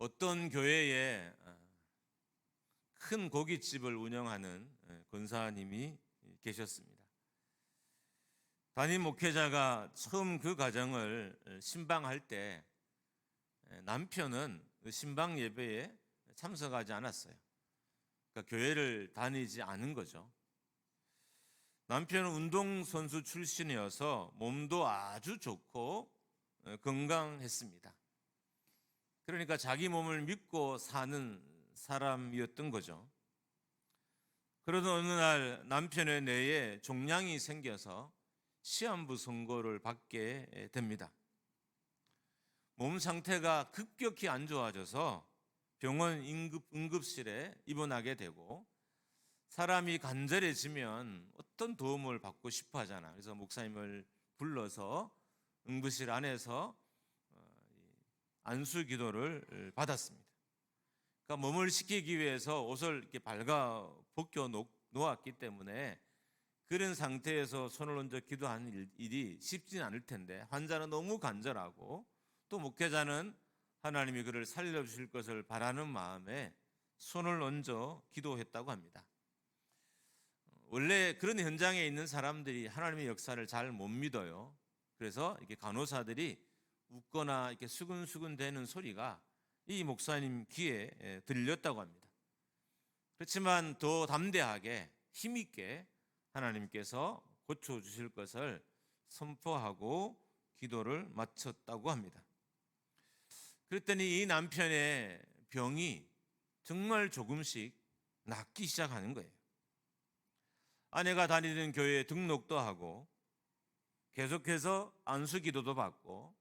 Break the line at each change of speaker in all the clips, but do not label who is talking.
어떤 교회에 큰 고깃집을 운영하는 권사님이 계셨습니다. 담임 목회자가 처음 그 가정을 신방할 때 남편은 신방 예배에 참석하지 않았어요. 그러니까 교회를 다니지 않은 거죠. 남편은 운동선수 출신이어서 몸도 아주 좋고 건강했습니다. 그러니까 자기 몸을 믿고 사는 사람이었던 거죠. 그러던 어느 날 남편의 뇌에 종양이 생겨서 시한부 선고를 받게 됩니다. 몸 상태가 급격히 안 좋아져서 병원 응급실에 입원하게 되고, 사람이 간절해지면 어떤 도움을 받고 싶어 하잖아. 그래서 목사님을 불러서 응급실 안에서 안수 기도를 받았습니다. 그러니까 몸을 식히기 위해서 옷을 이렇게 발가 벗겨 놓았기 때문에 그런 상태에서 손을 얹어 기도하는 일이 쉽지는 않을 텐데, 환자는 너무 간절하고 또 목회자는 하나님이 그를 살려주실 것을 바라는 마음에 손을 얹어 기도했다고 합니다. 원래 그런 현장에 있는 사람들이 하나님의 역사를 잘 못 믿어요. 그래서 이렇게 간호사들이 웃거나 이렇게 수근수근 대는 소리가 이 목사님 귀에 들렸다고 합니다. 그렇지만 더 담대하게 힘있게 하나님께서 고쳐주실 것을 선포하고 기도를 마쳤다고 합니다. 그랬더니 이 남편의 병이 정말 조금씩 낫기 시작하는 거예요. 아내가 다니는 교회에 등록도 하고 계속해서 안수 기도도 받고,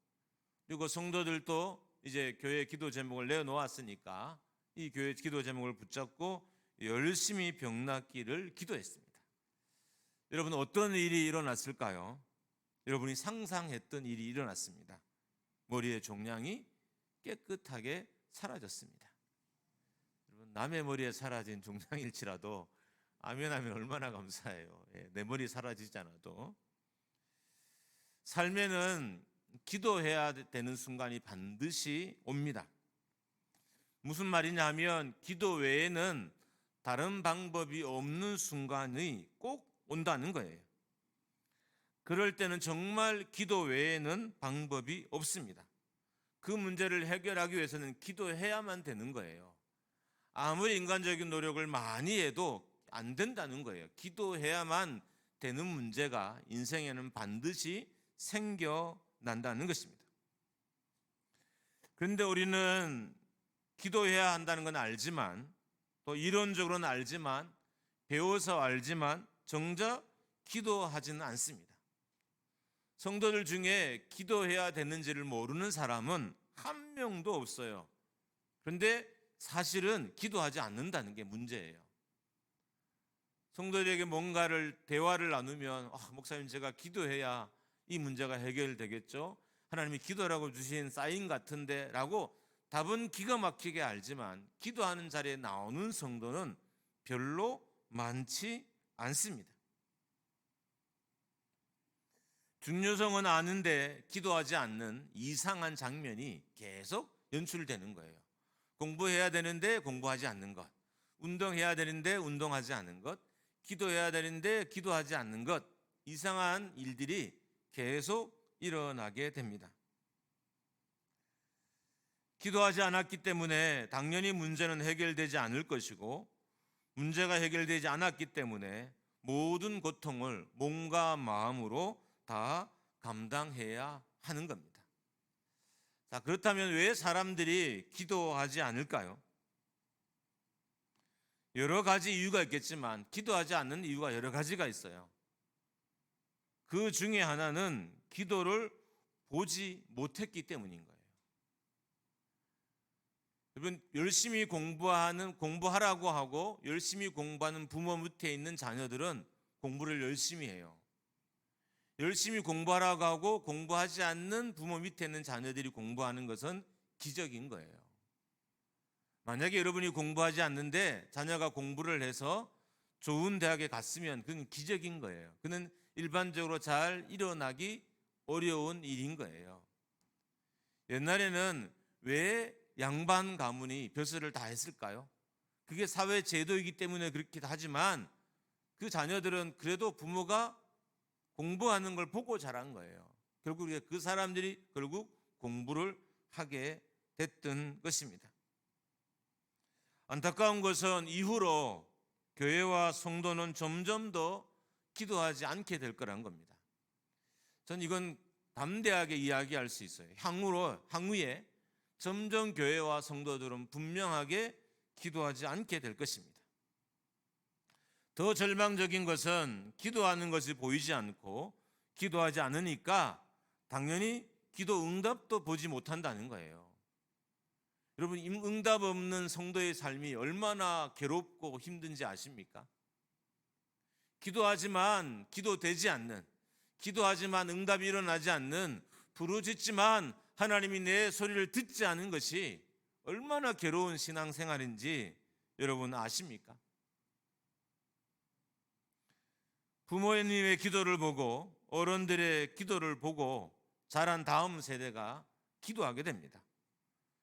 그리고 성도들도 이제 교회 기도 제목을 내어놓았으니까 이 교회 기도 제목을 붙잡고 열심히 병 낫기를 기도했습니다. 여러분, 어떤 일이 일어났을까요? 여러분이 상상했던 일이 일어났습니다. 머리의 종양이 깨끗하게 사라졌습니다. 여러분, 남의 머리에 사라진 종양일지라도 아멘하면 얼마나 감사해요. 내 머리 사라지지 않아도. 삶에는 기도해야 되는 순간이 반드시 옵니다. 무슨 말이냐 하면, 기도 외에는 다른 방법이 없는 순간이 꼭 온다는 거예요. 그럴 때는 정말 기도 외에는 방법이 없습니다. 그 문제를 해결하기 위해서는 기도해야만 되는 거예요. 아무리 인간적인 노력을 많이 해도 안 된다는 거예요. 기도해야만 되는 문제가 인생에는 반드시 생겨난다는 것입니다. 그런데 우리는 기도해야 한다는 건 알지만, 또 이론적으로는 알지만, 배워서 알지만 정작 기도하지는 않습니다. 성도들 중에 기도해야 되는지를 모르는 사람은 한 명도 없어요. 그런데 사실은 기도하지 않는다는 게 문제예요. 성도들에게 뭔가를 대화를 나누면, 목사님, 제가 기도해야 이 문제가 해결되겠죠? 하나님이 기도라고 주신 사인 같은데 라고 답은 기가 막히게 알지만, 기도하는 자리에 나오는 성도는 별로 많지 않습니다. 중요성은 아는데 기도하지 않는 이상한 장면이 계속 연출되는 거예요. 공부해야 되는데 공부하지 않는 것, 운동해야 되는데 운동하지 않는 것, 기도해야 되는데 기도하지 않는 것, 이상한 일들이 계속 일어나게 됩니다. 기도하지 않았기 때문에 당연히 문제는 해결되지 않을 것이고, 문제가 해결되지 않았기 때문에 모든 고통을 몸과 마음으로 다 감당해야 하는 겁니다. 자, 그렇다면 왜 사람들이 기도하지 않을까요? 여러 가지 이유가 있겠지만 기도하지 않는 이유가 여러 가지가 있어요. 그 중에 하나는 기도를 보지 못했기 때문인 거예요. 여러분, 열심히 공부하라고 하고 열심히 공부하는 부모 밑에 있는 자녀들은 공부를 열심히 해요. 열심히 공부하라고 하고 공부하지 않는 부모 밑에 있는 자녀들이 공부하는 것은 기적인 거예요. 만약에 여러분이 공부하지 않는데 자녀가 공부를 해서 좋은 대학에 갔으면 그건 기적인 거예요. 그는 일반적으로 잘 일어나기 어려운 일인 거예요. 옛날에는 왜 양반 가문이 벼슬을 다 했을까요? 그게 사회 제도이기 때문에 그렇기도 하지만 그 자녀들은 그래도 부모가 공부하는 걸 보고 자란 거예요. 결국 그 사람들이 결국 공부를 하게 됐던 것입니다. 안타까운 것은 이후로 교회와 성도는 점점 더 기도하지 않게 될 거란 겁니다. 전 이건 담대하게 이야기할 수 있어요. 향후에 점점 교회와 성도들은 분명하게 기도하지 않게 될 것입니다. 더 절망적인 것은 기도하는 것이 보이지 않고 기도하지 않으니까 당연히 기도 응답도 보지 못한다는 거예요. 여러분, 응답 없는 성도의 삶이 얼마나 괴롭고 힘든지 아십니까? 기도하지만 기도되지 않는, 기도하지만 응답이 일어나지 않는, 부르짖지만 하나님이 내 소리를 듣지 않은 것이 얼마나 괴로운 신앙생활인지 여러분 아십니까? 부모님의 기도를 보고 어른들의 기도를 보고 자란 다음 세대가 기도하게 됩니다.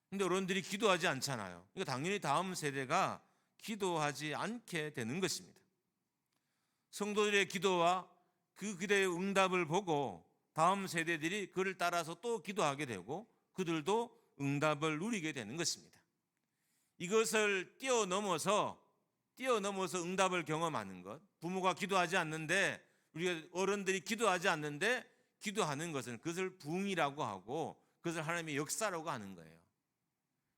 근데 어른들이 기도하지 않잖아요. 그러니까 당연히 다음 세대가 기도하지 않게 되는 것입니다. 성도들의 기도와 그 기도의 응답을 보고 다음 세대들이 그를 따라서 또 기도하게 되고 그들도 응답을 누리게 되는 것입니다. 이것을 뛰어넘어서 응답을 경험하는 것, 부모가 기도하지 않는데 우리가 어른들이 기도하지 않는데 기도하는 것은 그것을 부흥이라고 하고 그것을 하나님의 역사라고 하는 거예요.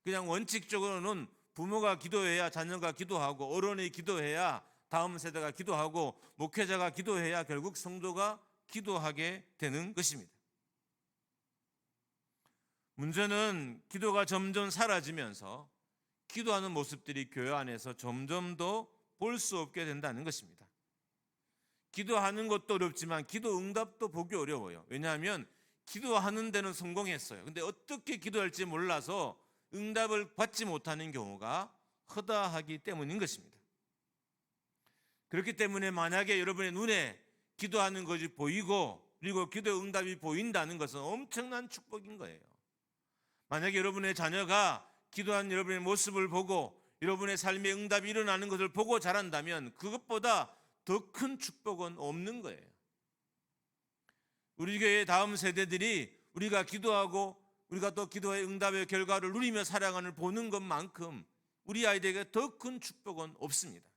그냥 원칙적으로는 부모가 기도해야 자녀가 기도하고 어른이 기도해야 다음 세대가 기도하고 목회자가 기도해야 결국 성도가 기도하게 되는 것입니다. 문제는 기도가 점점 사라지면서 기도하는 모습들이 교회 안에서 점점 더 볼 수 없게 된다는 것입니다. 기도하는 것도 어렵지만 기도 응답도 보기 어려워요. 왜냐하면 기도하는 데는 성공했어요. 근데 어떻게 기도할지 몰라서 응답을 받지 못하는 경우가 허다하기 때문인 것입니다. 그렇기 때문에 만약에 여러분의 눈에 기도하는 것이 보이고 그리고 기도 응답이 보인다는 것은 엄청난 축복인 거예요. 만약에 여러분의 자녀가 기도하는 여러분의 모습을 보고 여러분의 삶에 응답이 일어나는 것을 보고 자란다면 그것보다 더 큰 축복은 없는 거예요. 우리 교회의 다음 세대들이 우리가 기도하고 우리가 또 기도의 응답의 결과를 누리며 살아가는 보는 것만큼 우리 아이들에게 더 큰 축복은 없습니다.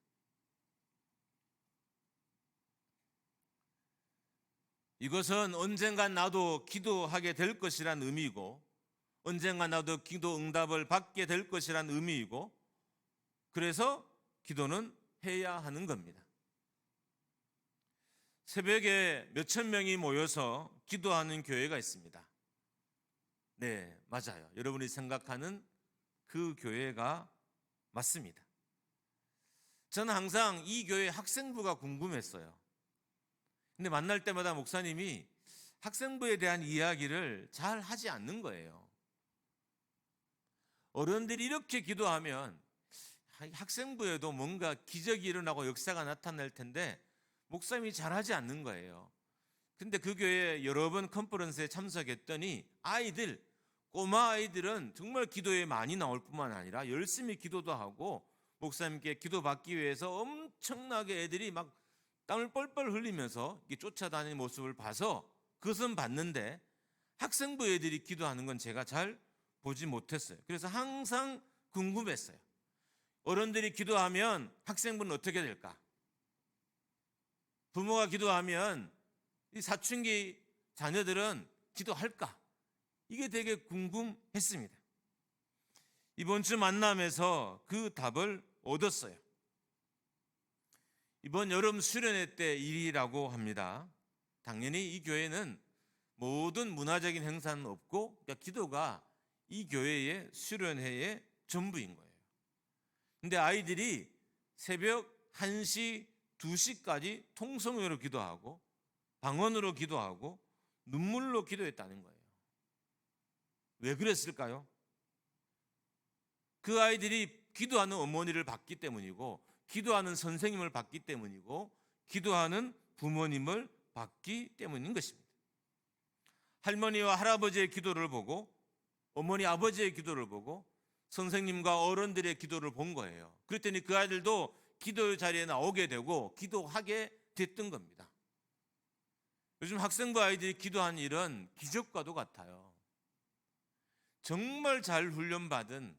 이것은 언젠간 나도 기도하게 될 것이란 의미이고 언젠가 나도 기도 응답을 받게 될 것이란 의미이고 그래서 기도는 해야 하는 겁니다. 새벽에 몇천 명이 모여서 기도하는 교회가 있습니다. 네, 맞아요. 여러분이 생각하는 그 교회가 맞습니다. 저는 항상 이 교회 학생부가 궁금했어요. 근데 만날 때마다 목사님이 학생부에 대한 이야기를 잘 하지 않는 거예요. 어른들이 이렇게 기도하면 학생부에도 뭔가 기적이 일어나고 역사가 나타날 텐데 목사님이 잘하지 않는 거예요. 근데 그 교회에 여러 번 컨퍼런스에 참석했더니 꼬마 아이들은 정말 기도에 많이 나올 뿐만 아니라 열심히 기도도 하고 목사님께 기도받기 위해서 엄청나게 애들이 막 땀을 뻘뻘 흘리면서 쫓아다니는 모습을 봐서 그것은 봤는데 학생부 애들이 기도하는 건 제가 잘 보지 못했어요. 그래서 항상 궁금했어요. 어른들이 기도하면 학생부는 어떻게 될까? 부모가 기도하면 이 사춘기 자녀들은 기도할까? 이게 되게 궁금했습니다. 이번 주 만남에서 그 답을 얻었어요. 이번 여름 수련회 때 일이라고 합니다. 당연히 이 교회는 모든 문화적인 행사는 없고 그러니까 기도가 이 교회의 수련회의 전부인 거예요. 근데 아이들이 새벽 1시, 2시까지 통성으로 기도하고 방언으로 기도하고 눈물로 기도했다는 거예요. 왜 그랬을까요? 그 아이들이 기도하는 어머니를 봤기 때문이고 기도하는 선생님을 봤기 때문이고 기도하는 부모님을 봤기 때문인 것입니다. 할머니와 할아버지의 기도를 보고 어머니 아버지의 기도를 보고 선생님과 어른들의 기도를 본 거예요. 그랬더니 그 아이들도 기도 자리에 나오게 되고 기도하게 됐던 겁니다. 요즘 학생부 아이들이 기도한 일은 기적과도 같아요. 정말 잘 훈련받은,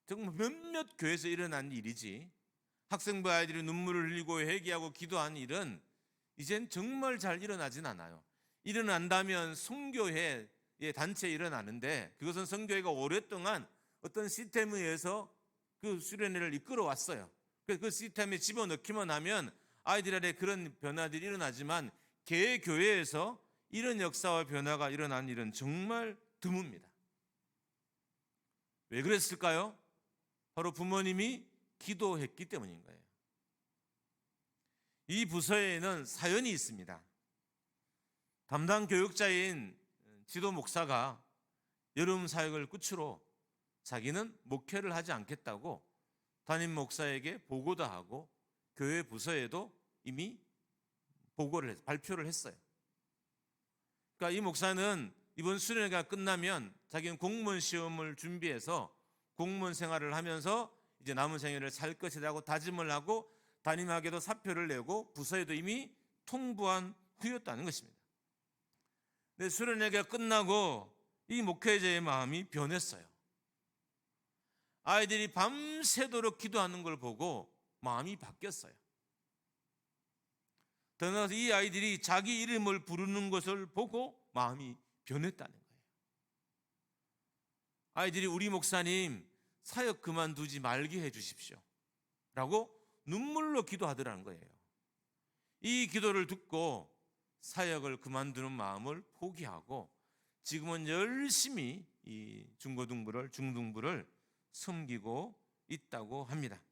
정말 몇몇 교회에서 일어난 일이지, 학생부 아이들이 눈물을 흘리고 회개하고 기도한 일은 이젠 정말 잘 일어나진 않아요. 일어난다면 선교회 단체에 일어나는데, 그것은 선교회가 오랫동안 어떤 시스템에 의해서 그 수련회를 이끌어 왔어요. 그 시스템에 집어넣기만 하면 아이들의 그런 변화들이 일어나지만, 개교회에서 이런 역사와 변화가 일어난 일은 정말 드뭅니다. 왜 그랬을까요? 바로 부모님이 기도했기 때문인 거예요. 이 부서에는 사연이 있습니다. 담당 교육자인 지도 목사가 여름 사역을 끝으로 자기는 목회를 하지 않겠다고 담임 목사에게 보고도 하고 교회 부서에도 이미 발표를 했어요. 그러니까 이 목사는 이번 수련회가 끝나면 자기는 공무원 시험을 준비해서 공무원 생활을 하면서 이제 남은 생애를 살 것이라고 다짐을 하고 담임에게도 사표를 내고 부서에도 이미 통보한 후였다는 것입니다. 근데 수련회가 끝나고 이 목회자의 마음이 변했어요. 아이들이 밤새도록 기도하는 걸 보고 마음이 바뀌었어요. 더 나아가서 이 아이들이 자기 이름을 부르는 것을 보고 마음이 변했다는 거예요. 아이들이 우리 목사님 사역 그만두지 말게 해주십시오 라고 눈물로 기도하더라는 거예요. 이 기도를 듣고 사역을 그만두는 마음을 포기하고 지금은 열심히 이 중등부를 섬기고 있다고 합니다.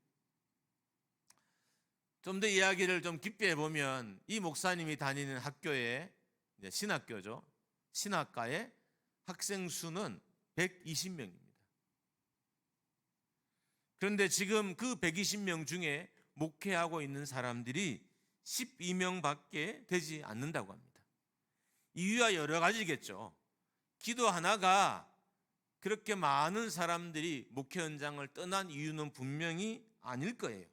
좀 더 이야기를 좀 깊게 해보면 이 목사님이 다니는 학교에, 신학교죠, 신학과의 학생 수는 120명입니다. 그런데 지금 그 120명 중에 목회하고 있는 사람들이 12명밖에 되지 않는다고 합니다. 이유야 여러 가지겠죠. 기도 하나가 그렇게 많은 사람들이 목회 현장을 떠난 이유는 분명히 아닐 거예요.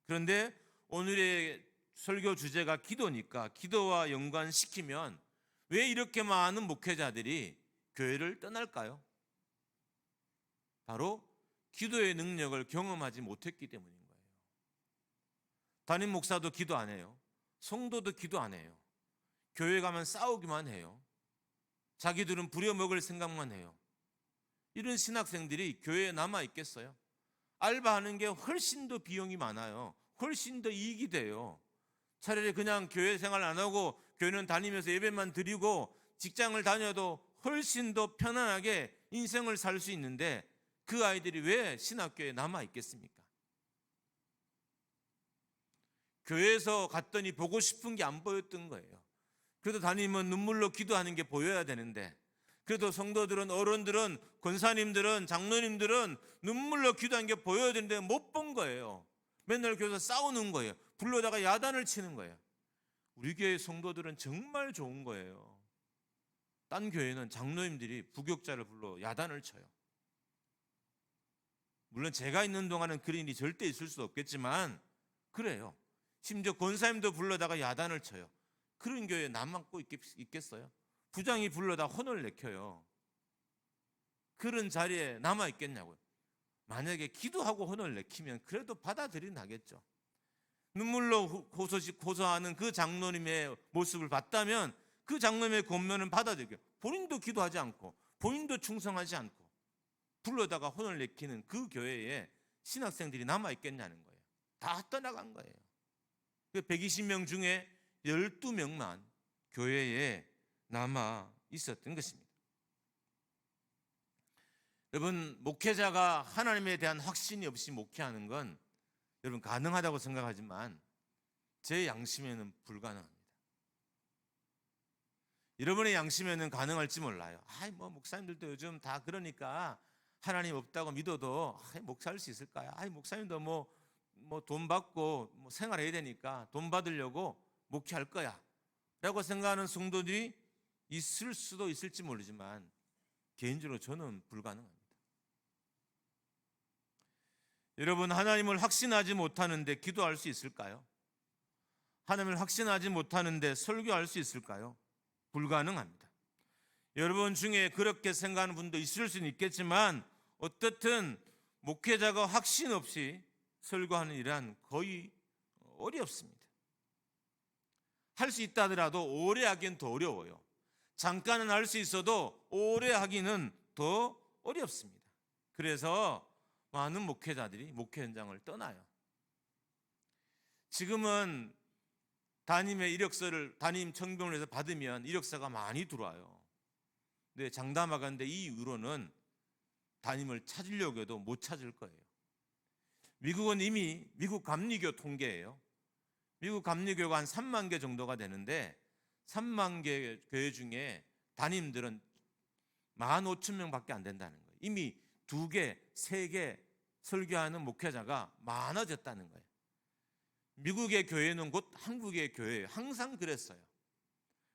그런데 오늘의 설교 주제가 기도니까 기도와 연관시키면 왜 이렇게 많은 목회자들이 교회를 떠날까요? 바로 기도의 능력을 경험하지 못했기 때문인 거예요. 담임 목사도 기도 안 해요. 성도도 기도 안 해요. 교회 가면 싸우기만 해요. 자기들은 부려먹을 생각만 해요. 이런 신학생들이 교회에 남아 있겠어요? 알바하는 게 훨씬 더 비용이 많아요. 훨씬 더 이익이 돼요. 차라리 그냥 교회 생활 안 하고 교회는 다니면서 예배만 드리고 직장을 다녀도 훨씬 더 편안하게 인생을 살 수 있는데 그 아이들이 왜 신학교에 남아 있겠습니까? 교회에서 갔더니 보고 싶은 게 안 보였던 거예요. 그래도 담임은 눈물로 기도하는 게 보여야 되는데, 그래도 성도들은, 어른들은, 권사님들은, 장로님들은 눈물로 기도하는 게 보여야 되는데 못 본 거예요. 맨날 교회에서 싸우는 거예요. 불러다가 야단을 치는 거예요. 우리 교회 성도들은 정말 좋은 거예요. 딴 교회는 장로님들이 부교육자를 불러 야단을 쳐요. 물론 제가 있는 동안은 그런 일이 절대 있을 수 없겠지만 그래요. 심지어 권사님도 불러다가 야단을 쳐요. 그런 교회에 남고 있겠어요? 부장이 불러다 혼을 내켜요. 그런 자리에 남아 있겠냐고요. 만약에 기도하고 혼을 내키면 그래도 받아들이나겠죠. 눈물로 호소하는 그 장로님의 모습을 봤다면 그 장로님의 권면은 받아들여요. 본인도 기도하지 않고 본인도 충성하지 않고 불러다가 혼을 내키는 그 교회에 신학생들이 남아 있겠냐는 거예요. 다 떠나간 거예요. 120명 중에 12명만 교회에 남아 있었던 것입니다. 여러분, 목회자가 하나님에 대한 확신이 없이 목회하는 건 여러분 가능하다고 생각하지만 제 양심에는 불가능합니다. 여러분의 양심에는 가능할지 몰라요. 목사님들도 요즘 다 그러니까 하나님 없다고 믿어도 목사할 수 있을까요? 목사님도 돈 받고 생활해야 되니까 돈 받으려고 목회할 거야 라고 생각하는 성도들이 있을 수도 있을지 모르지만 개인적으로 저는 불가능합니다. 여러분, 하나님을 확신하지 못하는데 기도할 수 있을까요? 하나님을 확신하지 못하는데 설교할 수 있을까요? 불가능합니다. 여러분 중에 그렇게 생각하는 분도 있을 수는 있겠지만 어떻든 목회자가 확신 없이 설교하는 일은 거의 어렵습니다. 할 수 있다 하더라도 오래 하기는 더 어려워요. 잠깐은 할 수 있어도 오래 하기는 더 어렵습니다. 그래서 많은 목회자들이 목회 현장을 떠나요. 지금은 담임의 이력서를 담임 청병원에서 받으면 이력서가 많이 들어와요. 근데 장담하건대 이 이후로는 담임을 찾으려고 해도 못 찾을 거예요. 미국은 이미 미국 감리교 통계예요. 미국 감리교가 한 3만 개 정도가 되는데 3만 개 교회 중에 담임들은 15,000명밖에 안 된다는 거예요. 이미 2개, 3개 설교하는 목회자가 많아졌다는 거예요. 미국의 교회는 곧 한국의 교회예요. 항상 그랬어요.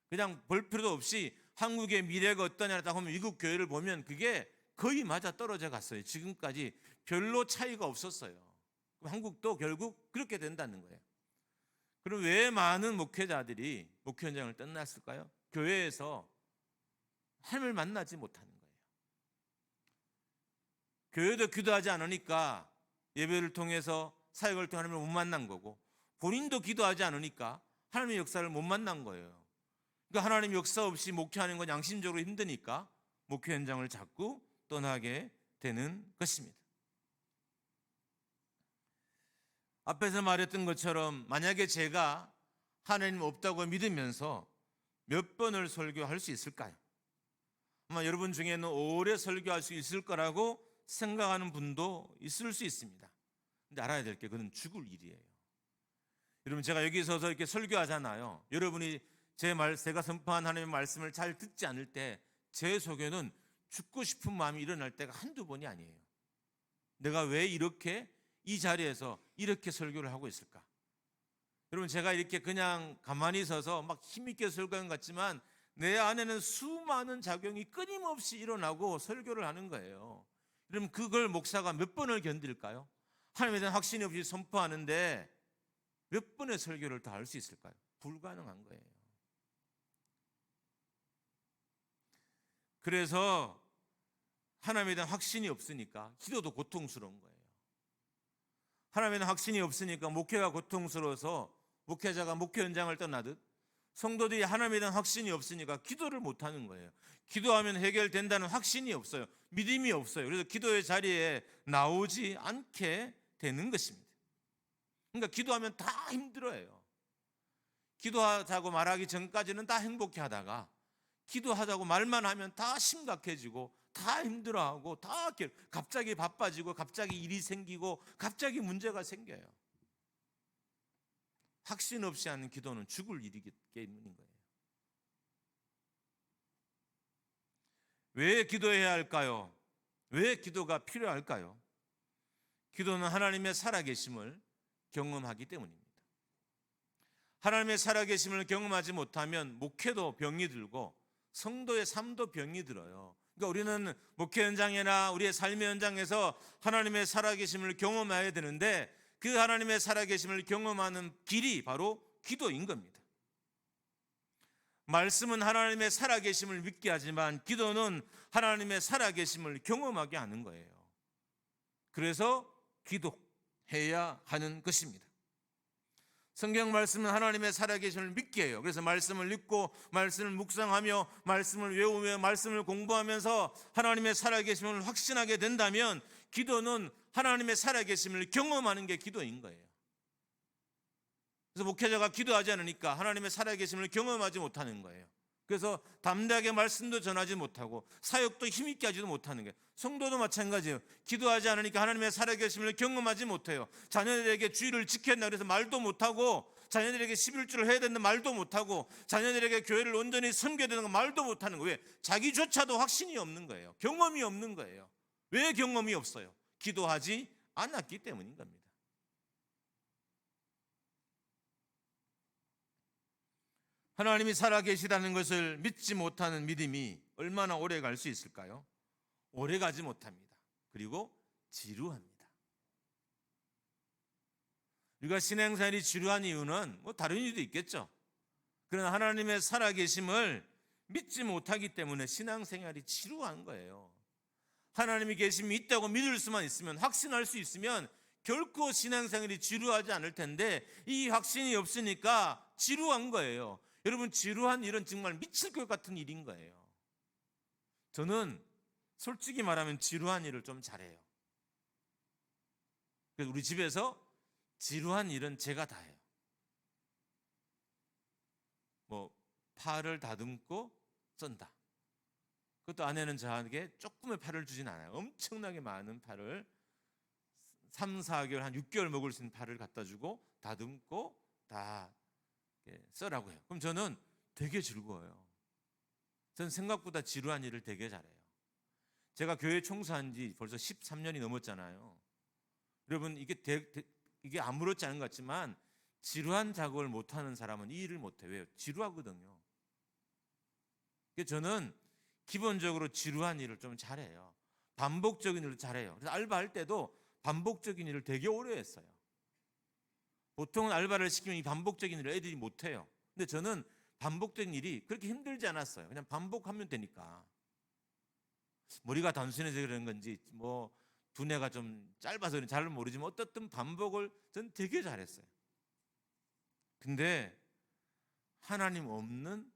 그냥 볼 필요도 없이 한국의 미래가 어떠냐고 하면 미국 교회를 보면 그게 거의 맞아 떨어져 갔어요. 지금까지 별로 차이가 없었어요. 한국도 결국 그렇게 된다는 거예요. 그럼 왜 많은 목회자들이 목회 현장을 떠났을까요? 교회에서 하나님을 만나지 못하는 거예요. 교회도 기도하지 않으니까 예배를 통해서 사역을 통해 하나님을 못 만난 거고, 본인도 기도하지 않으니까 하나님의 역사를 못 만난 거예요. 그러니까 하나님 역사 없이 목회하는 건 양심적으로 힘드니까 목회 현장을 자꾸 떠나게 되는 것입니다. 앞에서 말했던 것처럼 만약에 제가 하나님 없다고 믿으면서 몇 번을 설교할 수 있을까요? 아마 여러분 중에는 오래 설교할 수 있을 거라고 생각하는 분도 있을 수 있습니다. 근데 알아야 될 게 그건 죽을 일이에요. 여러분, 제가 여기 서서 이렇게 설교하잖아요. 여러분이 제가 선포한 하나님의 말씀을 잘 듣지 않을 때 제 속에는 죽고 싶은 마음이 일어날 때가 한두 번이 아니에요. 내가 왜 이렇게 이 자리에서 이렇게 설교를 하고 있을까? 여러분, 제가 이렇게 그냥 가만히 서서 막 힘있게 설교하는 것 같지만 내 안에는 수많은 작용이 끊임없이 일어나고 설교를 하는 거예요. 그럼 그걸 목사가 몇 번을 견딜까요? 하나님에 대한 확신이 없이 선포하는데 몇 번의 설교를 다 할 수 있을까요? 불가능한 거예요. 그래서 하나님에 대한 확신이 없으니까 기도도 고통스러운 거예요. 하나님에 대한 확신이 없으니까 목회가 고통스러워서 목회자가 목회 현장을 떠나듯 성도들이 하나님에 대한 확신이 없으니까 기도를 못하는 거예요. 기도하면 해결된다는 확신이 없어요. 믿음이 없어요. 그래서 기도의 자리에 나오지 않게 되는 것입니다. 그러니까 기도하면 다 힘들어요. 기도하자고 말하기 전까지는 다 행복해 하다가 기도하자고 말만 하면 다 심각해지고 다 힘들어하고 다 갑자기 바빠지고 갑자기 일이 생기고 갑자기 문제가 생겨요. 확신 없이 하는 기도는 죽을 일이기 때문인 거예요. 왜 기도해야 할까요? 왜 기도가 필요할까요? 기도는 하나님의 살아계심을 경험하기 때문입니다. 하나님의 살아계심을 경험하지 못하면 목회도 병이 들고 성도의 삶도 병이 들어요. 그러니까 우리는 목회 현장이나 우리의 삶의 현장에서 하나님의 살아계심을 경험해야 되는데 그 하나님의 살아계심을 경험하는 길이 바로 기도인 겁니다. 말씀은 하나님의 살아계심을 믿게 하지만 기도는 하나님의 살아계심을 경험하게 하는 거예요. 그래서 기도해야 하는 것입니다. 성경 말씀은 하나님의 살아계심을 믿게 해요. 그래서 말씀을 읽고 말씀을 묵상하며 말씀을 외우며 말씀을 공부하면서 하나님의 살아계심을 확신하게 된다면 기도는 하나님의 살아계심을 경험하는 게 기도인 거예요. 그래서 목회자가 기도하지 않으니까 하나님의 살아계심을 경험하지 못하는 거예요. 그래서 담대하게 말씀도 전하지 못하고 사역도 힘있게 하지도 못하는 거예요. 성도도 마찬가지예요. 기도하지 않으니까 하나님의 살아계심을 경험하지 못해요. 자녀들에게 주의를 지켜야 한다 그래서 말도 못하고, 자녀들에게 11조를 해야 된다 말도 못하고, 자녀들에게 교회를 온전히 섬겨야 되는 거 말도 못하는 거예요. 왜? 자기조차도 확신이 없는 거예요. 경험이 없는 거예요. 왜 경험이 없어요? 기도하지 않았기 때문인 겁니다. 하나님이 살아계시다는 것을 믿지 못하는 믿음이 얼마나 오래 갈 수 있을까요? 오래 가지 못합니다. 그리고 지루합니다. 우리가 신앙생활이 지루한 이유는 뭐 다른 이유도 있겠죠. 그러나 하나님의 살아계심을 믿지 못하기 때문에 신앙생활이 지루한 거예요. 하나님이 계심이 있다고 믿을 수만 있으면, 확신할 수 있으면 결코 신앙생활이 지루하지 않을 텐데 이 확신이 없으니까 지루한 거예요. 여러분, 지루한 일은 정말 미칠 것 같은 일인 거예요. 저는 솔직히 말하면 지루한 일을 좀 잘해요. 그래서 우리 집에서 지루한 일은 제가 다 해요. 뭐 파를 다듬고 썬다. 그것도 아내는 저에게 조금의 파를 주진 않아요. 엄청나게 많은 파를 3, 4개월, 한 6개월 먹을 수 있는 파를 갖다 주고 다듬고 다 써라고 해요. 그럼 저는 되게 즐거워요. 저는 생각보다 지루한 일을 되게 잘해요. 제가 교회 청소한 지 벌써 13년이 넘었잖아요. 여러분, 이게 아무렇지 않은 것 같지만 지루한 작업을 못하는 사람은 이 일을 못해요. 왜요? 지루하거든요. 그래서 저는 기본적으로 지루한 일을 좀 잘해요. 반복적인 일을 잘해요. 그래서 알바할 때도 반복적인 일을 되게 오래 했어요. 보통은 알바를 시키면 이 반복적인 일을 애들이 못해요. 근데 저는 반복적인 일이 그렇게 힘들지 않았어요. 그냥 반복하면 되니까. 머리가 단순해서 그런 건지 뭐 두뇌가 좀 짧아서 잘 모르지만 어떻든 반복을 전 되게 잘했어요. 근데 하나님 없는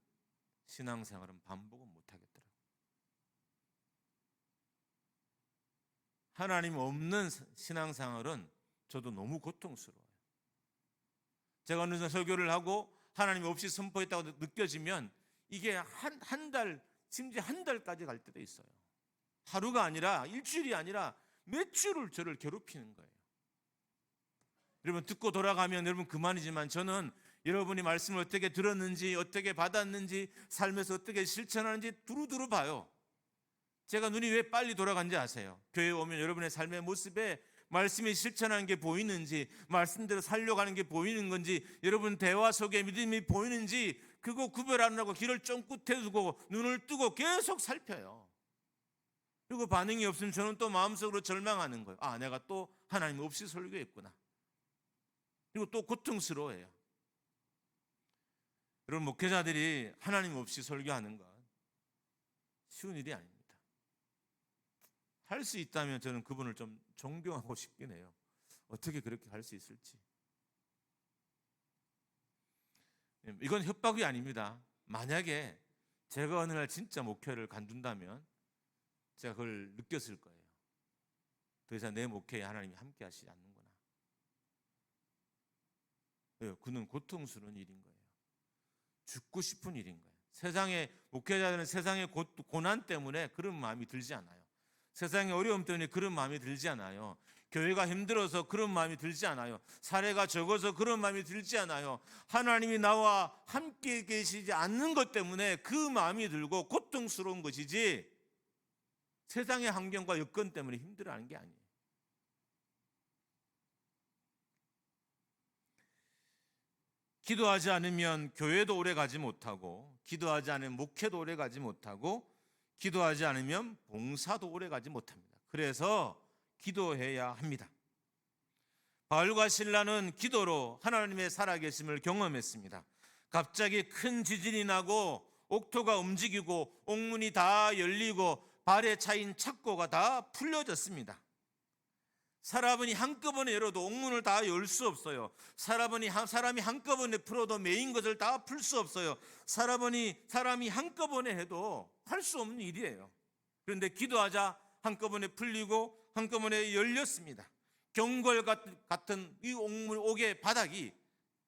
신앙생활은 반복은 못하겠더라고요. 하나님 없는 신앙생활은 저도 너무 고통스러워요. 제가 어느 정도 설교를 하고 하나님 없이 선포했다고 느껴지면 이게 한 달, 심지어 한 달까지 갈 때도 있어요. 하루가 아니라, 일주일이 아니라 몇 주를 저를 괴롭히는 거예요. 여러분, 듣고 돌아가면 여러분 그만이지만 저는 여러분이 말씀을 어떻게 들었는지, 어떻게 받았는지, 삶에서 어떻게 실천하는지 두루두루 봐요. 제가 눈이 왜 빨리 돌아간지 아세요? 교회에 오면 여러분의 삶의 모습에 말씀이 실천하는 게 보이는지, 말씀대로 살려가는 게 보이는 건지, 여러분 대화 속에 믿음이 보이는지 그거 구별하느라고 귀를 쫑긋해 두고 눈을 뜨고 계속 살펴요. 그리고 반응이 없으면 저는 또 마음속으로 절망하는 거예요. 아, 내가 또 하나님 없이 설교했구나. 그리고 또 고통스러워해요. 여러분, 목회자들이 하나님 없이 설교하는 건 쉬운 일이 아닙니다. 할 수 있다면 저는 그분을 좀 존경하고 싶긴 해요. 어떻게 그렇게 할 수 있을지. 이건 협박이 아닙니다. 만약에 제가 어느 날 진짜 목회를 관둔다면 제가 그걸 느꼈을 거예요. 더 이상 내 목회에 하나님이 함께 하시지 않는구나. 왜요? 그는 고통스러운 일인 거예요. 죽고 싶은 일인 거예요. 세상의 목회자들은 세상의 고난 때문에 그런 마음이 들지 않아요. 세상의 어려움 때문에 그런 마음이 들지 않아요. 교회가 힘들어서 그런 마음이 들지 않아요. 사례가 적어서 그런 마음이 들지 않아요. 하나님이 나와 함께 계시지 않는 것 때문에 그 마음이 들고 고통스러운 것이지 세상의 환경과 여건 때문에 힘들어하는 게 아니에요. 기도하지 않으면 교회도 오래 가지 못하고, 기도하지 않으면 목회도 오래 가지 못하고, 기도하지 않으면 봉사도 오래 가지 못합니다. 그래서 기도해야 합니다. 바울과 실라는 기도로 하나님의 살아계심을 경험했습니다. 갑자기 큰 지진이 나고 옥토가 움직이고 옥문이 다 열리고 발에 차인 착고가 다 풀려졌습니다. 사람이 한꺼번에 열어도 옥문을 다 열 수 없어요. 사람이 한꺼번에 풀어도 메인 것을 다 풀 수 없어요. 사람이 한꺼번에 해도 할 수 없는 일이에요. 그런데 기도하자 한꺼번에 풀리고 한꺼번에 열렸습니다. 경궐 같은 이 옥의 바닥이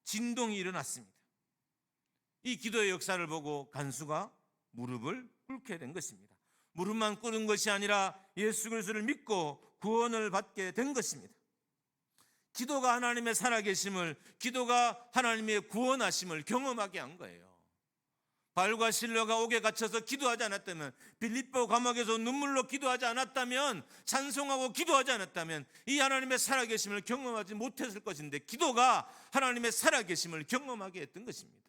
진동이 일어났습니다. 이 기도의 역사를 보고 간수가 무릎을 꿇게 된 것입니다. 무릎만 꿇은 것이 아니라 예수 그리스도를 믿고 구원을 받게 된 것입니다. 기도가 하나님의 살아계심을, 기도가 하나님의 구원하심을 경험하게 한 거예요. 바울과 실라가 옥에 갇혀서 기도하지 않았다면, 빌립보 감옥에서 눈물로 기도하지 않았다면, 찬송하고 기도하지 않았다면 이 하나님의 살아계심을 경험하지 못했을 것인데 기도가 하나님의 살아계심을 경험하게 했던 것입니다.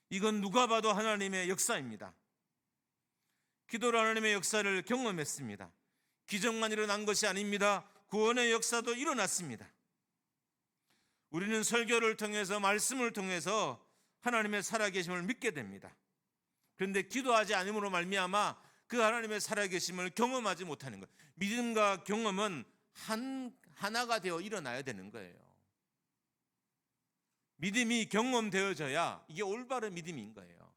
이건 누가 봐도 하나님의 역사입니다. 기도로 하나님의 역사를 경험했습니다. 기적만 일어난 것이 아닙니다. 구원의 역사도 일어났습니다. 우리는 설교를 통해서 말씀을 통해서 하나님의 살아계심을 믿게 됩니다. 그런데 기도하지 않음으로 말미암아 그 하나님의 살아계심을 경험하지 못하는 거예요. 믿음과 경험은 하나가 되어 일어나야 되는 거예요. 믿음이 경험되어져야 이게 올바른 믿음인 거예요.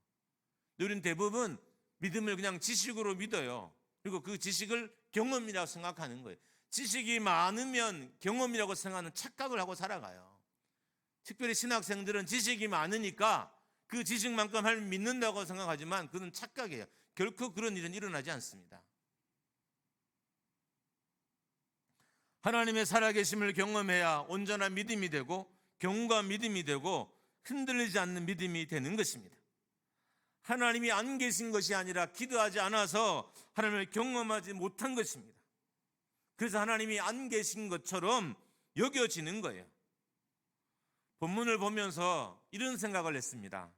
우리는 대부분 믿음을 그냥 지식으로 믿어요. 그리고 그 지식을 경험이라고 생각하는 거예요. 지식이 많으면 경험이라고 생각하는 착각을 하고 살아가요. 특별히 신학생들은 지식이 많으니까 그 지식만큼 하나님을 믿는다고 생각하지만 그건 착각이에요. 결코 그런 일은 일어나지 않습니다. 하나님의 살아계심을 경험해야 온전한 믿음이 되고 경과 믿음이 되고 흔들리지 않는 믿음이 되는 것입니다. 하나님이 안 계신 것이 아니라 기도하지 않아서 하나님을 경험하지 못한 것입니다. 그래서 하나님이 안 계신 것처럼 여겨지는 거예요. 본문을 보면서 이런 생각을 했습니다.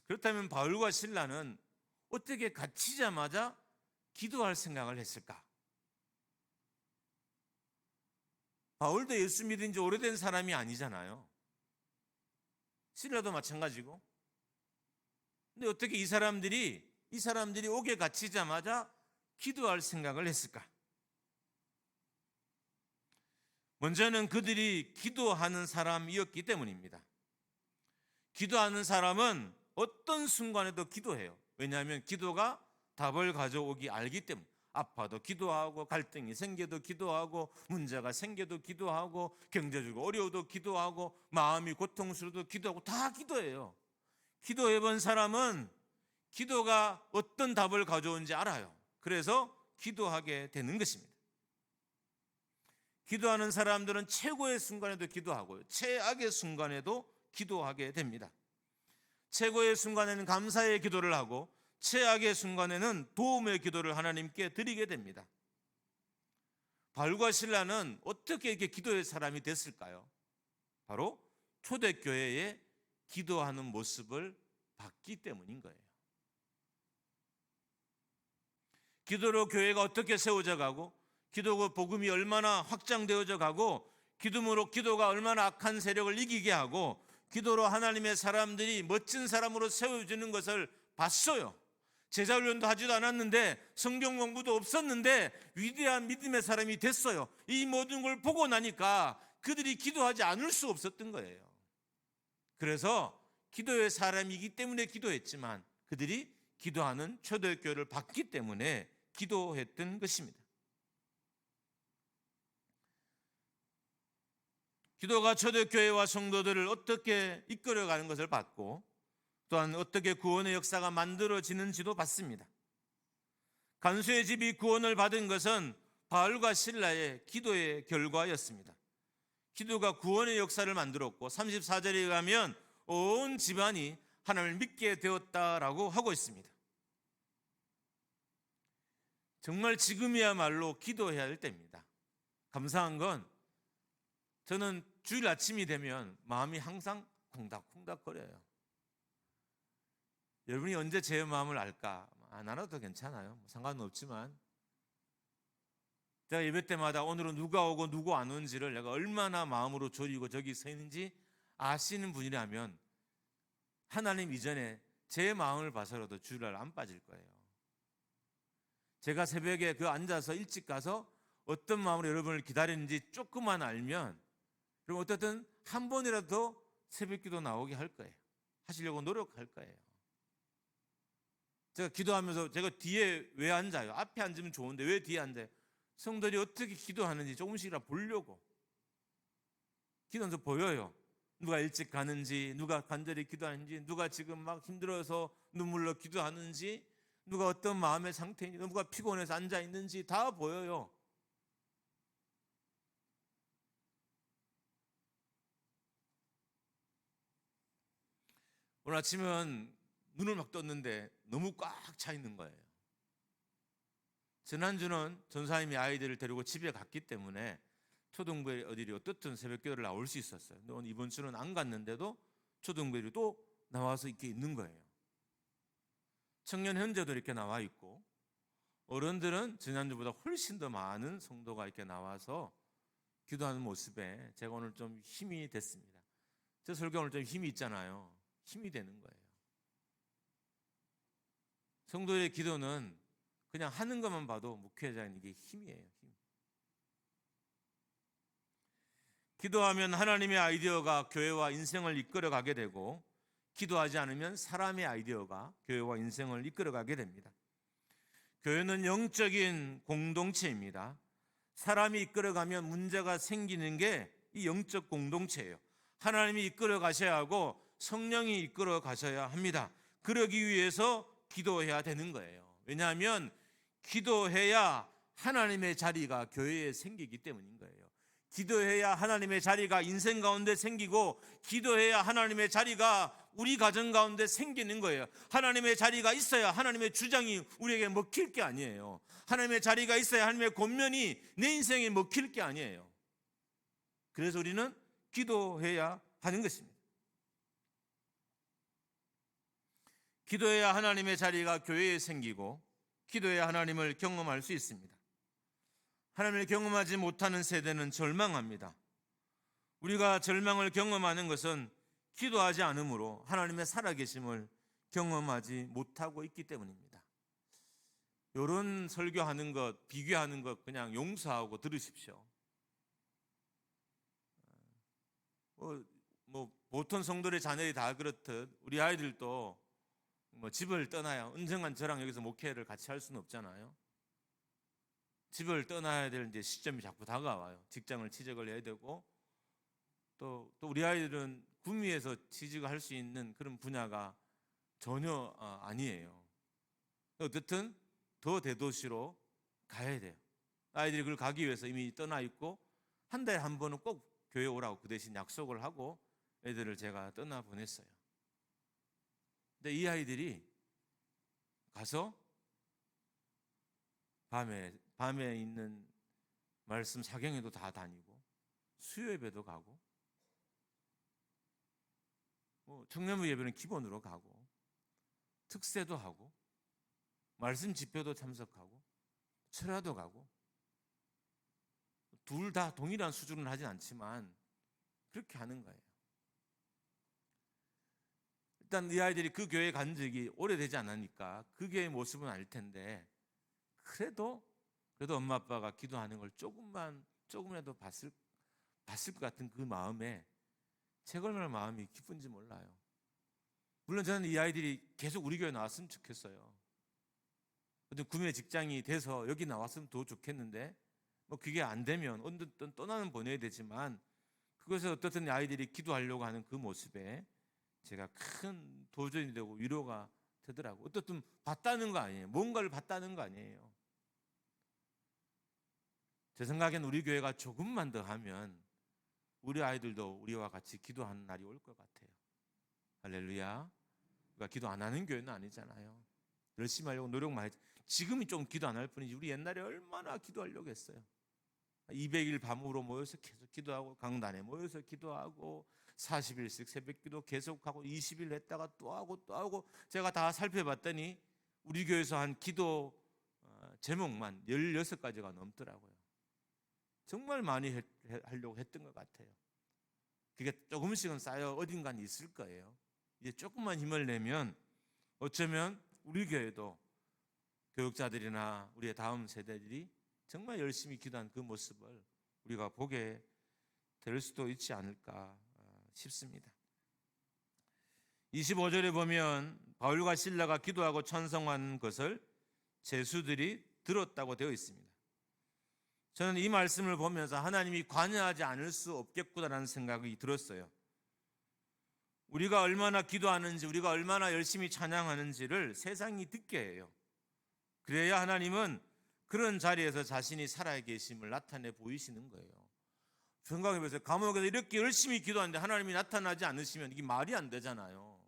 그렇다면 바울과 실라는 어떻게 갇히자마자 기도할 생각을 했을까? 바울도 예수 믿은 지 오래된 사람이 아니잖아요. 실라도 마찬가지고. 근데 어떻게 이 사람들이 옥에 갇히자마자 기도할 생각을 했을까? 먼저는 그들이 기도하는 사람이었기 때문입니다. 기도하는 사람은 어떤 순간에도 기도해요. 왜냐하면 기도가 답을 가져오기 알기 때문에. 아파도 기도하고, 갈등이 생겨도 기도하고, 문제가 생겨도 기도하고, 경제적으로 어려워도 기도하고, 마음이 고통스러워도 기도하고, 다 기도해요. 기도해본 사람은 기도가 어떤 답을 가져오는지 알아요. 그래서 기도하게 되는 것입니다. 기도하는 사람들은 최고의 순간에도 기도하고요, 최악의 순간에도 기도하게 됩니다. 최고의 순간에는 감사의 기도를 하고 최악의 순간에는 도움의 기도를 하나님께 드리게 됩니다. 바울과 실라는 어떻게 이렇게 기도의 사람이 됐을까요? 바로 초대교회에 기도하는 모습을 봤기 때문인 거예요. 기도로 교회가 어떻게 세워져 가고, 기도로 복음이 얼마나 확장되어져 가고, 기도가 얼마나 악한 세력을 이기게 하고, 기도로 하나님의 사람들이 멋진 사람으로 세워지는 것을 봤어요. 제자훈련도 하지도 않았는데, 성경 공부도 없었는데 위대한 믿음의 사람이 됐어요. 이 모든 걸 보고 나니까 그들이 기도하지 않을 수 없었던 거예요. 그래서 기도의 사람이기 때문에 기도했지만 그들이 기도하는 초대교회를 봤기 때문에 기도했던 것입니다. 기도가 초대교회와 성도들을 어떻게 이끌어가는 것을 봤고, 또한 어떻게 구원의 역사가 만들어지는지도 봤습니다. 간수의 집이 구원을 받은 것은 바울과 실라의 기도의 결과였습니다. 기도가 구원의 역사를 만들었고, 34절에 가면 온 집안이 하나님을 믿게 되었다라고 하고 있습니다. 정말 지금이야말로 기도해야 할 때입니다. 감사한 건 저는 주일 아침이 되면 마음이 항상 콩닥콩닥거려요. 여러분이 언제 제 마음을 알까? 안 알아도 괜찮아요. 상관은 없지만 제가 예배 때마다 오늘은 누가 오고 누구 안 오는지를 내가 얼마나 마음으로 졸이고 저기 서 있는지 아시는 분이라면 하나님 이전에 제 마음을 봐서라도 주일날 안 빠질 거예요. 제가 새벽에 그 앉아서 일찍 가서 어떤 마음으로 여러분을 기다리는지 조금만 알면, 그럼 어떻든 한 번이라도 새벽기도 나오게 할 거예요. 하시려고 노력할 거예요. 제가 기도하면서 제가 뒤에 왜 앉아요? 앞에 앉으면 좋은데 왜 뒤에 앉아요? 성도들이 어떻게 기도하는지 조금씩이라도 보려고. 기도하면서 보여요. 누가 일찍 가는지, 누가 간절히 기도하는지, 누가 지금 막 힘들어서 눈물로 기도하는지, 누가 어떤 마음의 상태인지, 누가 피곤해서 앉아 있는지 다 보여요. 오늘 아침은 눈을 막 떴는데 너무 꽉 차 있는 거예요. 지난주는 전사님이 아이들을 데리고 집에 갔기 때문에 초등부에 어디를 어떻든 새벽 기도를 나올 수 있었어요. 근데 오늘 이번 주는 안 갔는데도 초등부에 또 나와서 이렇게 있는 거예요. 청년 현재도 이렇게 나와 있고, 어른들은 지난주보다 훨씬 더 많은 성도가 이렇게 나와서 기도하는 모습에 제가 오늘 좀 힘이 됐습니다. 제 설교 오늘 좀 힘이 있잖아요. 힘이 되는 거예요. 성도의 기도는 그냥 하는 것만 봐도 목회자인 이게 힘이에요. 힘. 기도하면 하나님의 아이디어가 교회와 인생을 이끌어가게 되고, 기도하지 않으면 사람의 아이디어가 교회와 인생을 이끌어가게 됩니다. 교회는 영적인 공동체입니다. 사람이 이끌어가면 문제가 생기는 게 이 영적 공동체예요. 하나님이 이끌어 가셔야 하고 성령이 이끌어 가셔야 합니다. 그러기 위해서 기도해야 되는 거예요. 왜냐하면 기도해야 하나님의 자리가 교회에 생기기 때문인 거예요. 기도해야 하나님의 자리가 인생 가운데 생기고, 기도해야 하나님의 자리가 우리 가정 가운데 생기는 거예요. 하나님의 자리가 있어야 하나님의 주장이 우리에게 먹힐 게 아니에요. 하나님의 자리가 있어야 하나님의 권면이 내 인생에 먹힐 게 아니에요. 그래서 우리는 기도해야 하는 것입니다. 기도해야 하나님의 자리가 교회에 생기고, 기도해야 하나님을 경험할 수 있습니다. 하나님을 경험하지 못하는 세대는 절망합니다. 우리가 절망을 경험하는 것은 기도하지 않으므로 하나님의 살아계심을 경험하지 못하고 있기 때문입니다. 이런 설교하는 것, 비교하는 것 그냥 용서하고 들으십시오. 보통 성도의 자녀들이 다 그렇듯 우리 아이들도 집을 떠나야, 언젠간 저랑 여기서 목회를 같이 할 수는 없잖아요. 집을 떠나야 될 이제 시점이 자꾸 다가와요. 직장을 취직을 해야 되고, 또 우리 아이들은 구미에서 취직을 할 수 있는 그런 분야가 전혀 아니에요. 어쨌든 더 대도시로 가야 돼요. 아이들이 그걸 가기 위해서 이미 떠나 있고, 한 달에 한 번은 꼭 교회 오라고 그 대신 약속을 하고 애들을 제가 떠나 보냈어요. 근데 이 아이들이 가서 밤에 있는 말씀 사경에도 다 다니고, 수요 예배도 가고, 청년부 예배는 기본으로 가고, 특세도 하고, 말씀 집회도 참석하고, 철야도 가고, 둘 다 동일한 수준을 하진 않지만 그렇게 하는 거예요. 일단 이 아이들이 그 교회에 간 적이 오래되지 않으니까 그 교회의 모습은 알 텐데, 그래도 엄마 아빠가 기도하는 걸 조금이라도 봤을 것 같은 그 마음에 제가 얼마나 마음이 기쁜지 몰라요. 물론 저는 이 아이들이 계속 우리 교회 나왔으면 좋겠어요. 어떤 구매 직장이 돼서 여기 나왔으면 더 좋겠는데, 그게 안 되면 어떤 떠나는 보내야 되지만, 그것에 어떻든 아이들이 기도하려고 하는 그 모습에 제가 큰 도전이 되고 위로가 되더라고요. 어떻든 봤다는 거 아니에요. 뭔가를 봤다는 거 아니에요. 제 생각엔 우리 교회가 조금만 더 하면 우리 아이들도 우리와 같이 기도하는 날이 올 것 같아요. 할렐루야. 우리가 기도 안 하는 교회는 아니잖아요. 열심히 하려고 노력 많이 했죠. 지금이 좀 기도 안 할 뿐이지 우리 옛날에 얼마나 기도하려고 했어요. 200일 밤으로 모여서 계속 기도하고, 강단에 모여서 기도하고, 40일씩 새벽기도 계속하고, 20일 했다가 또 하고 제가 다 살펴봤더니 우리 교회에서 한 기도 제목만 16가지가 넘더라고요. 정말 많이 하려고 했던 것 같아요. 그게 조금씩은 쌓여 어딘가는 있을 거예요. 이제 조금만 힘을 내면 어쩌면 우리 교회도 교육자들이나 우리의 다음 세대들이 정말 열심히 기도한 그 모습을 우리가 보게 될 수도 있지 않을까 싶습니다. 25절에 보면 바울과 실라가 기도하고 찬송한 것을 제수들이 들었다고 되어 있습니다. 저는 이 말씀을 보면서 하나님이 관여하지 않을 수 없겠구나라는 생각이 들었어요. 우리가 얼마나 기도하는지, 우리가 얼마나 열심히 찬양하는지를 세상이 듣게 해요. 그래야 하나님은 그런 자리에서 자신이 살아계심을 나타내 보이시는 거예요. 생각해보세요. 감옥에서 이렇게 열심히 기도하는데 하나님이 나타나지 않으시면 이게 말이 안 되잖아요.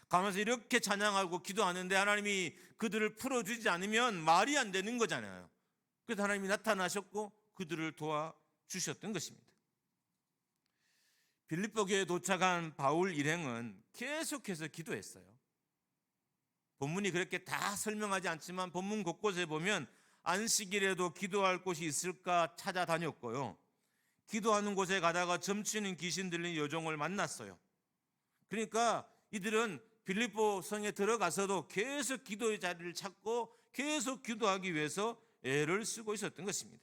감옥에서 이렇게 찬양하고 기도하는데 하나님이 그들을 풀어주지 않으면 말이 안 되는 거잖아요. 그래서 하나님이 나타나셨고 그들을 도와주셨던 것입니다. 빌립보 교회에 도착한 바울 일행은 계속해서 기도했어요. 본문이 그렇게 다 설명하지 않지만 본문 곳곳에 보면 안식일에도 기도할 곳이 있을까 찾아다녔고요. 기도하는 곳에 가다가 점치는 귀신 들린 여종을 만났어요. 그러니까 이들은 빌립보 성에 들어가서도 계속 기도의 자리를 찾고 계속 기도하기 위해서 애를 쓰고 있었던 것입니다.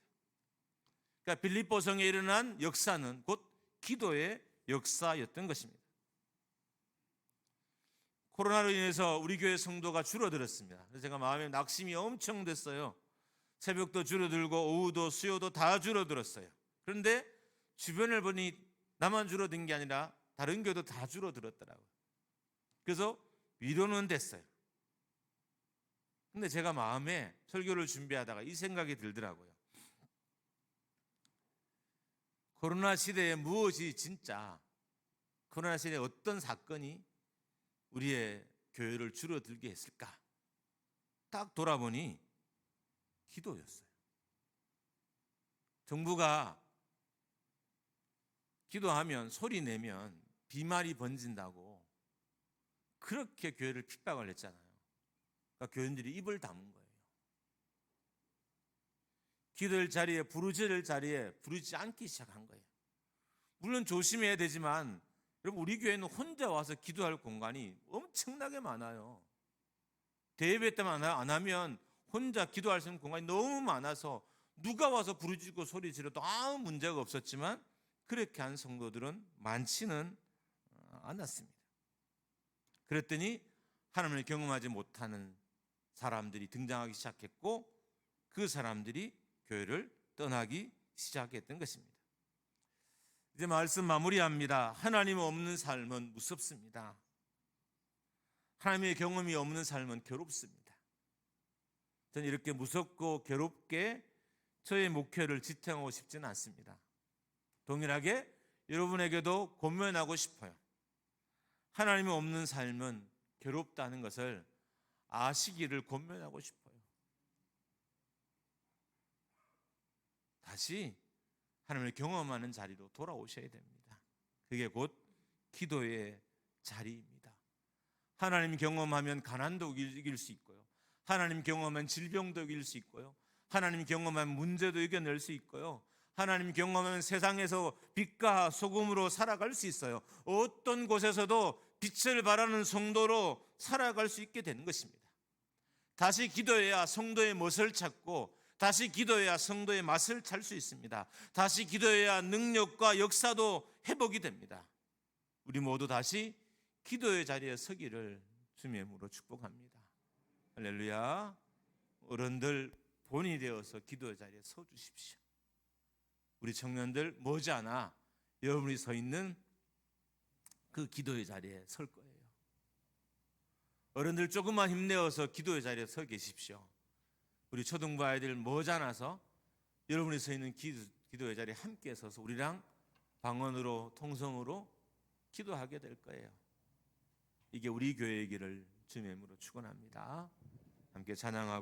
그러니까 빌립보 성에 일어난 역사는 곧 기도의 역사였던 것입니다. 코로나로 인해서 우리 교회 성도가 줄어들었습니다. 그래서 제가 마음에 낙심이 엄청 됐어요. 새벽도 줄어들고 오후도 수요도 다 줄어들었어요. 그런데 주변을 보니 나만 줄어든 게 아니라 다른 교회도 다 줄어들었더라고요. 그래서 위로는 됐어요. 근데 제가 마음에 설교를 준비하다가 이 생각이 들더라고요. 코로나 시대에 무엇이 진짜, 코로나 시대에 어떤 사건이 우리의 교회를 줄어들게 했을까? 딱 돌아보니 기도였어요. 정부가 기도하면 소리 내면 비말이 번진다고 그렇게 교회를 핍박을 했잖아요. 그러니까 교인들이 입을 다문 거예요. 기도할 자리에 부르짖을 자리에 부르지 않기 시작한 거예요. 물론 조심해야 되지만 여러분 우리 교회는 혼자 와서 기도할 공간이 엄청나게 많아요. 대예배 때만 안 하면 혼자 기도할 수 있는 공간이 너무 많아서 누가 와서 부르짖고 소리 지르도 아무 문제가 없었지만 그렇게 한 성도들은 많지는 않았습니다. 그랬더니 하나님을 경험하지 못하는 사람들이 등장하기 시작했고 그 사람들이 교회를 떠나기 시작했던 것입니다. 이제 말씀 마무리합니다. 하나님 없는 삶은 무섭습니다. 하나님의 경험이 없는 삶은 괴롭습니다. 저는 이렇게 무섭고 괴롭게 저의 목회를 지탱하고 싶지는 않습니다. 동일하게 여러분에게도 권면하고 싶어요. 하나님이 없는 삶은 괴롭다는 것을 아시기를 권면하고 싶어요. 다시 하나님을 경험하는 자리로 돌아오셔야 됩니다. 그게 곧 기도의 자리입니다. 하나님 경험하면 가난도 이길 수 있고요. 하나님 경험하면 질병도 이길 수 있고요. 하나님 경험하면 문제도 이겨낼 수 있고요. 하나님 경험하면 세상에서 빛과 소금으로 살아갈 수 있어요. 어떤 곳에서도 빛을 발하는 성도로 살아갈 수 있게 되는 것입니다. 다시 기도해야 성도의 멋을 찾고 다시 기도해야 성도의 맛을 찾을 수 있습니다. 다시 기도해야 능력과 역사도 회복이 됩니다. 우리 모두 다시 기도의 자리에 서기를 주님의 이름으로 축복합니다. 할렐루야. 어른들 본이 되어서 기도의 자리에 서 주십시오. 우리 청년들 머지않아 여러분이 서 있는 그 기도의 자리에 설 거예요. 어른들 조금만 힘내어서 기도의 자리에 서 계십시오. 우리 초등부 아이들 머지않아서 여러분이 서 있는 기도의 자리에 함께 서서 우리랑 방언으로 통성으로 기도하게 될 거예요. 이게 우리 교회이기를 주님의 이름으로 축원합니다. 함께 찬양하고